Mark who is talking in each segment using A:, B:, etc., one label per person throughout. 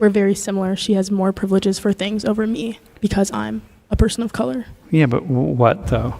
A: we're very similar. She has more privileges for things over me because I'm a person of color.
B: Yeah, but what though?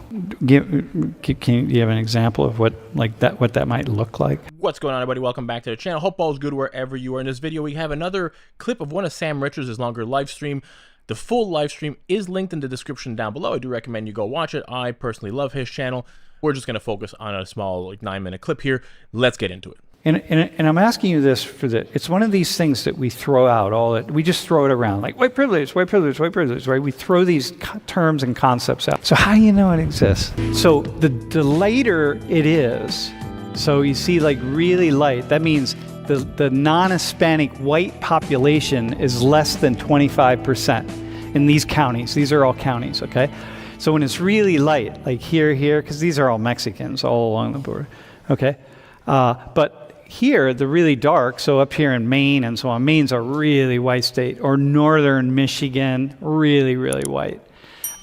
B: Do you have an example of what that might look like?
C: What's going on, everybody? Welcome back to the channel. Hope all is good wherever you are. In this video, we have another clip of one of Sam Richards' longer live stream. The full live stream is linked in the description down below. I do recommend you go watch it. I personally love his channel. We're just going to focus on a small 9-minute clip here. Let's get into it.
B: And I'm asking you this it's one of these things that we throw out we just throw it around like white privilege, right? We throw these terms and concepts out. So how do you know it exists? So the lighter it is, so you see like really light, that means the non-Hispanic white population is less than 25% in these counties. These are all counties, okay? So when it's really light, like here, because these are all Mexicans all along the border, okay? But here, the really dark, so up here in Maine and so on, Maine's a really white state, or northern Michigan, really, really white.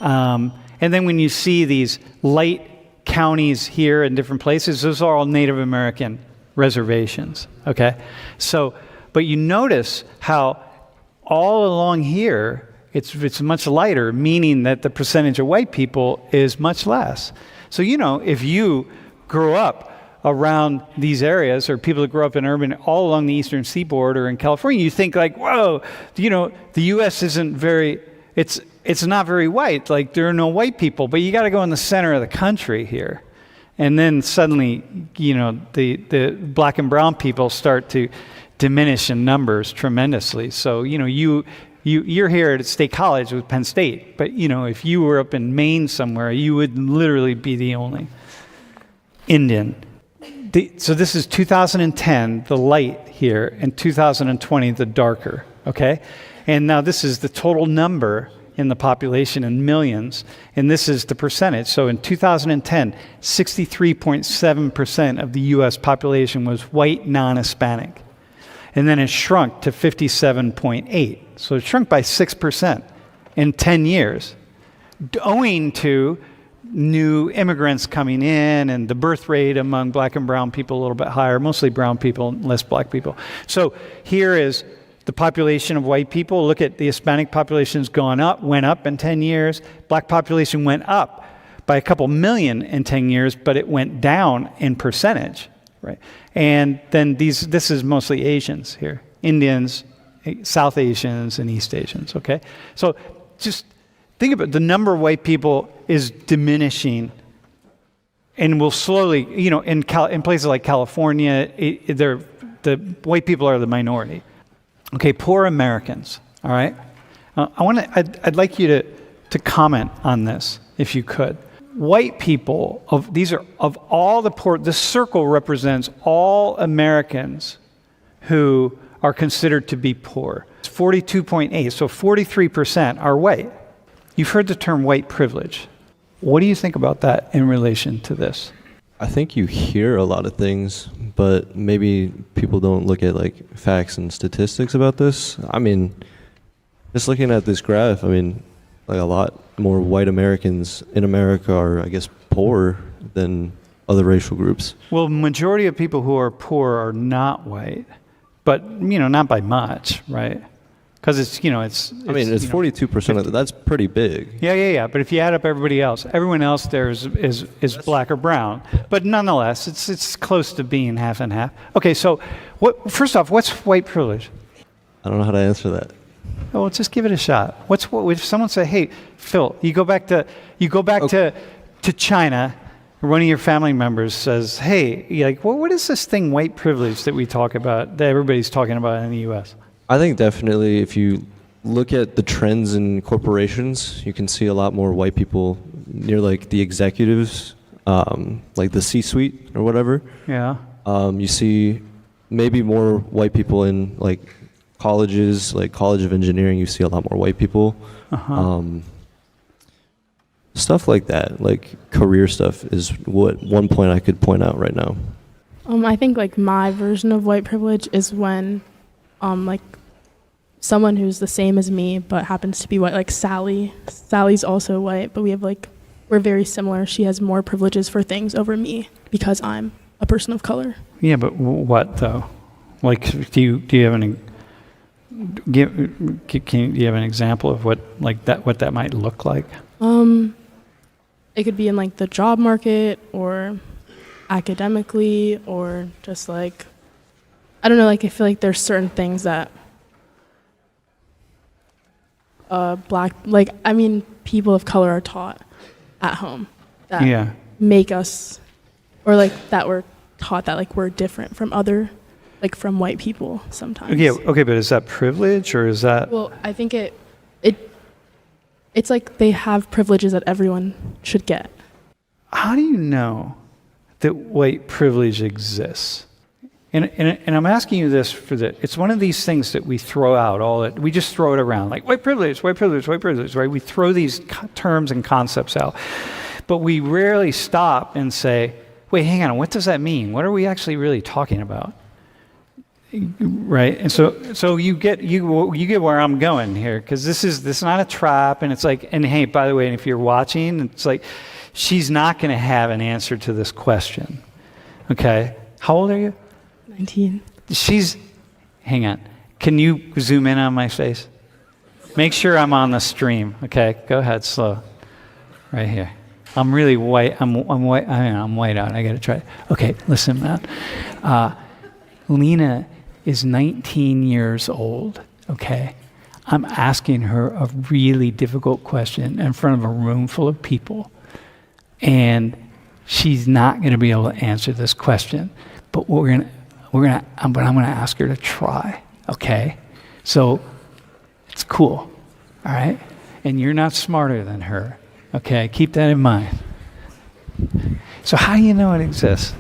B: And then when you see these light counties here in different places, those are all Native American reservations, okay? So, but you notice how all along here, it's much lighter, meaning that the percentage of white people is much less. So, if you grew up around these areas, or people that grow up in urban all along the eastern seaboard or in California, you think like, whoa, the U.S. isn't very, it's not very white, like there are no white people, but you got to go in the center of the country here. And then suddenly, the black and brown people start to diminish in numbers tremendously. So, you're here at State College with Penn State, but, if you were up in Maine somewhere, you would literally be the only Indian. So this is 2010, the light here, and 2020, the darker, okay? And now this is the total number in the population in millions, and this is the percentage. So in 2010, 63.7% of the U.S. population was white, non-Hispanic. And then it shrunk to 57.8. So it shrunk by 6% in 10 years, owing to new immigrants coming in and the birth rate among black and brown people a little bit higher, mostly brown people, less black people. So here is the population of white people. Look at the Hispanic population's went up in 10 years. Black population went up by a couple million in 10 years, but it went down in percentage, right? And then this is mostly Asians here, Indians, South Asians, and East Asians, okay? So just think about the number of white people is diminishing, and will slowly, in places like California, the white people are the minority. Okay, poor Americans. All right, I'd like you to comment on this if you could. White people of all the poor. This circle represents all Americans who are considered to be poor. It's 42.8, so 43% are white. You've heard the term white privilege. What do you think about that in relation to this?
D: I think you hear a lot of things, but maybe people don't look at facts and statistics about this. I mean, just looking at this graph, a lot more white Americans in America are, I guess, poorer than other racial groups. Well,
B: majority of people who are poor are not white, but not by much, right? Because it's
D: 42% of it. That's pretty big.
B: Yeah. But if you add up everyone else there is black or brown. But nonetheless, it's close to being half and half. Okay, so first off, what's white privilege?
D: I don't know how to answer that.
B: Oh, well, just give it a shot. If someone say, "Hey, Phil, you go back to China," one of your family members says, "Hey, what is this thing, white privilege, that we talk about, that everybody's talking about in the U.S.?"
D: I think definitely if you look at the trends in corporations, you can see a lot more white people near the executives, like the C-suite or whatever.
B: Yeah.
D: You see maybe more white people in colleges, like College of Engineering, you see a lot more white people.
B: Uh-huh.
D: Stuff like that, career stuff is one point I could point out right now.
A: I think my version of white privilege is when someone who's the same as me but happens to be white, like Sally. Sally's also white, but we're very similar. She has more privileges for things over me because I'm a person of color.
B: Yeah, but what though? Do you have any? Can you have an example of what that might look like?
A: It could be in like the job market or academically or just like, I don't know, like I feel like there's certain things that people of color are taught at home that make us, or like that we're taught that like we're different from other, like from white people sometimes.
B: Yeah, okay, but is that privilege or is that?
A: Well, I think it's like they have privileges that everyone should get.
B: How do you know that white privilege exists? And I'm asking you this it's one of these things that we throw out we just throw it around like white privilege, white privilege, white privilege, right? We throw these terms and concepts out, but we rarely stop and say, wait, hang on, what does that mean? What are we actually really talking about? Right? And so you get where I'm going here, because this is not a trap, and it's like, and hey, by the way, if you're watching, it's like, she's not going to have an answer to this question. Okay? How old are you?
A: 19.
B: Hang on. Can you zoom in on my face? Make sure I'm on the stream. Okay, go ahead, slow. Right here. I'm really white. I'm white. I'm white out. I got to try it. Okay, listen, man. Lena is 19 years old. Okay, I'm asking her a really difficult question in front of a room full of people, and she's not going to be able to answer this question. But I'm going to ask her to try. Okay, so it's cool. All right, and you're not smarter than her. Okay, keep that in mind. So how do you know it exists?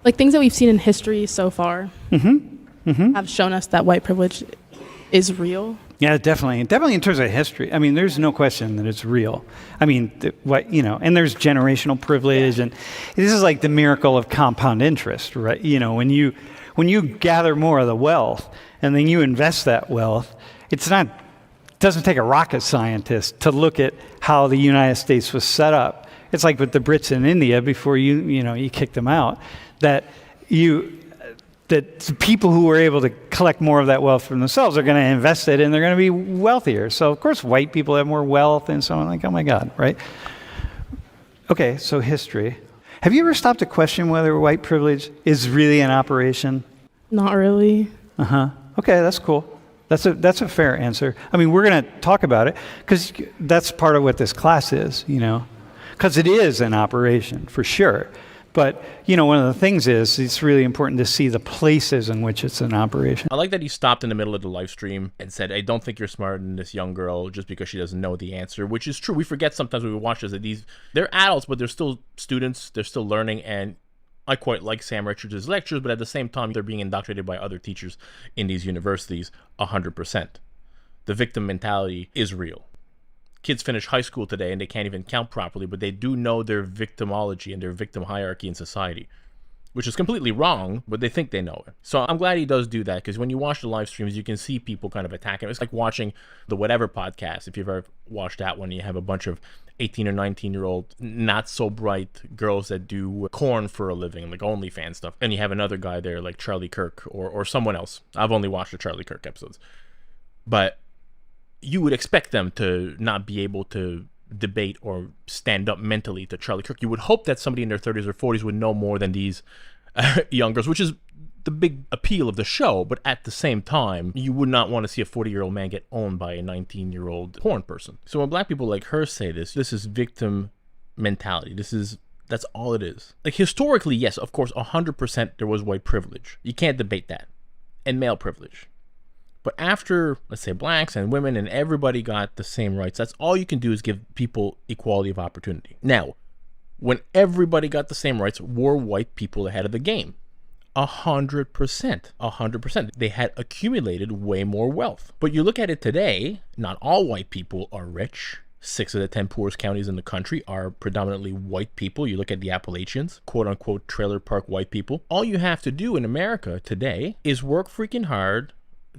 A: Like things that we've seen in history so far have shown us that white privilege is real.
B: Yeah, definitely in terms of history. I mean, there's no question that it's real. I mean, and there's generational privilege, and this is like the miracle of compound interest, right? You know, when you gather more of the wealth and then you invest that wealth, it doesn't take a rocket scientist to look at how the United States was set up. It's like with the Brits in India before you kicked them out, that the people who were able to collect more of that wealth for themselves are going to invest it, and they're going to be wealthier. So of course white people have more wealth, and so I'm like, oh my God, right? Okay, so history. Have you ever stopped to question whether white privilege is really an operation?
A: Not really.
B: Okay, that's cool. That's a fair answer. I mean, we're going to talk about it because that's part of what this class is, because it is an operation for sure. But, one of the things is it's really important to see the places in which it's an operation.
C: I like that he stopped in the middle of the live stream and said, I don't think you're smarter than this young girl just because she doesn't know the answer, which is true. We forget sometimes when we watch this that they're adults, but they're still students. They're still learning. And I quite like Sam Richards' lectures, but at the same time, they're being indoctrinated by other teachers in these universities 100%. The victim mentality is real. Kids finish high school today and they can't even count properly, but they do know their victimology and their victim hierarchy in society, which is completely wrong, but they think they know it. So I'm glad he does do that, because when you watch the live streams, you can see people kind of attack him. It's like watching the Whatever podcast. If you've ever watched that one, you have a bunch of 18 or 19-year-old, not so bright girls that do corn for a living, like OnlyFans stuff. And you have another guy there like Charlie Kirk or someone else. I've only watched the Charlie Kirk episodes. But you would expect them to not be able to debate or stand up mentally to Charlie Kirk. You would hope that somebody in their 30s or 40s would know more than these young girls, which is the big appeal of the show. But at the same time, you would not want to see a 40-year-old man get owned by a 19-year-old porn person. So when black people like her say this is victim mentality. That's all it is. Like historically, yes, of course, 100% there was white privilege. You can't debate that. And male privilege. But after, let's say, blacks and women and everybody got the same rights, that's all you can do is give people equality of opportunity. Now, when everybody got the same rights, were white people ahead of the game? 100%. 100%. They had accumulated way more wealth. But you look at it today, not all white people are rich. 6 of the 10 poorest counties in the country are predominantly white people. You look at the Appalachians, quote unquote trailer park white people. All you have to do in America today is work freaking hard,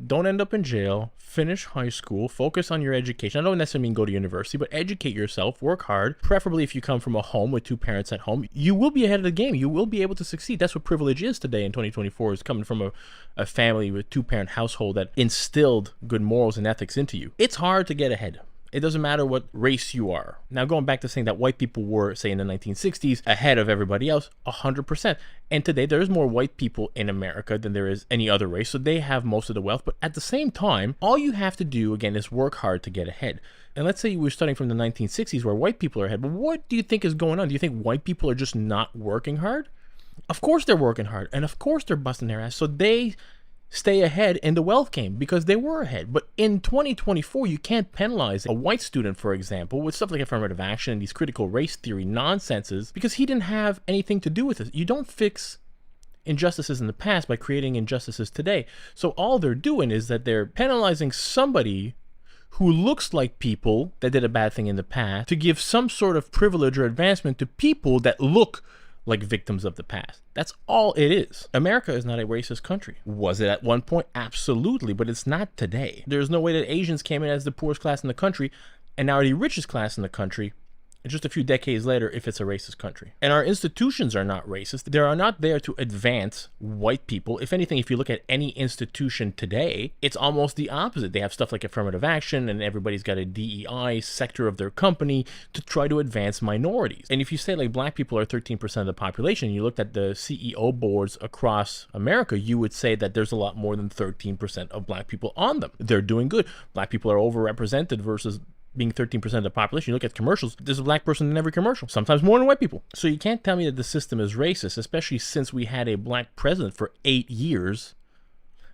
C: don't end up in jail, finish high school, focus on your education. I don't necessarily mean go to university, but educate yourself, work hard. Preferably if you come from a home with 2 parents at home, you will be ahead of the game. You will be able to succeed. That's what privilege is today in 2024, is coming from a family with 2-parent household that instilled good morals and ethics into you. It's hard to get ahead. It doesn't matter what race you are. Now, going back to saying that white people were, say, in the 1960s, ahead of everybody else, 100%. And today, there's more white people in America than there is any other race, so they have most of the wealth. But at the same time, all you have to do, again, is work hard to get ahead. And let's say you were studying from the 1960s where white people are ahead. But what do you think is going on? Do you think white people are just not working hard? Of course they're working hard, and of course they're busting their ass. So they stay ahead in the wealth game because they were ahead. But in 2024, you can't penalize a white student, for example, with stuff like affirmative action and these critical race theory nonsenses because he didn't have anything to do with it. You don't fix injustices in the past by creating injustices today. So all they're doing is that they're penalizing somebody who looks like people that did a bad thing in the past to give some sort of privilege or advancement to people that look like victims of the past. That's all it is. America is not a racist country. Was it at one point? Absolutely, but it's not today. There's no way that Asians came in as the poorest class in the country and now are the richest class in the country just a few decades later if it's a racist country. And our institutions are not racist. They are not there to advance white people. If anything, if you look at any institution today, it's almost the opposite. They have stuff like affirmative action and everybody's got a DEI sector of their company to try to advance minorities. And if you say like black people are 13% of the population, you looked at the CEO boards across America, you would say that there's a lot more than 13% of black people on them. They're doing good. Black people are overrepresented versus being 13% of the population. You look at commercials, there's a black person in every commercial, sometimes more than white people. So you can't tell me that the system is racist, especially since we had a black president for 8 years,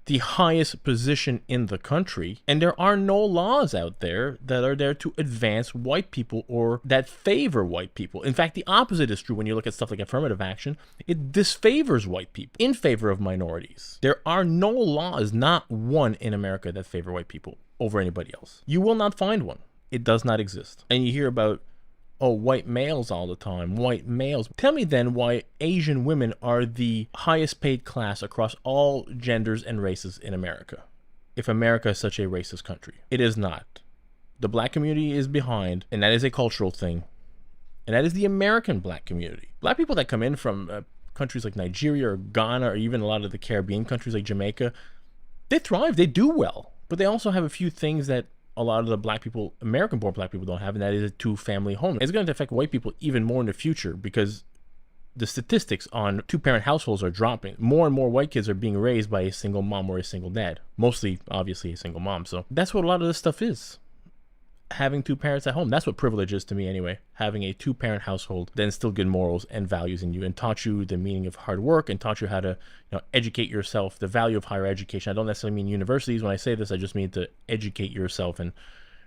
C: the highest position in the country, and there are no laws out there that are there to advance white people or that favor white people. In fact, the opposite is true when you look at stuff like affirmative action. It disfavors white people in favor of minorities. There are no laws, not one in America, that favor white people over anybody else. You will not find one. It does not exist. And you hear about, oh, white males all the time, white males. Tell me then why Asian women are the highest paid class across all genders and races in America, if America is such a racist country. It is not. The black community is behind, and that is a cultural thing. And that is the American black community. Black people that come in from countries like Nigeria or Ghana or even a lot of the Caribbean countries like Jamaica, they thrive, they do well. But they also have a few things that a lot of the black people, American-born black people, don't have, and that is a 2-family home. It's going to affect white people even more in the future because the statistics on 2-parent households are dropping. More and more white kids are being raised by a single mom or a single dad. Mostly, obviously, a single mom. So that's what a lot of this stuff is. Having 2 parents at home. That's what privilege is to me anyway. Having a 2-parent household that instilled good morals and values in you and taught you the meaning of hard work and taught you how to educate yourself, the value of higher education. I don't necessarily mean universities. When I say this, I just mean to educate yourself and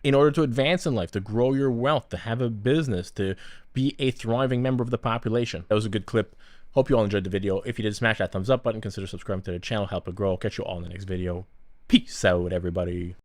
C: in order to advance in life, to grow your wealth, to have a business, to be a thriving member of the population. That was a good clip. Hope you all enjoyed the video. If you did, smash that thumbs up button. Consider subscribing to the channel. Help it grow. I'll catch you all in the next video. Peace out, everybody.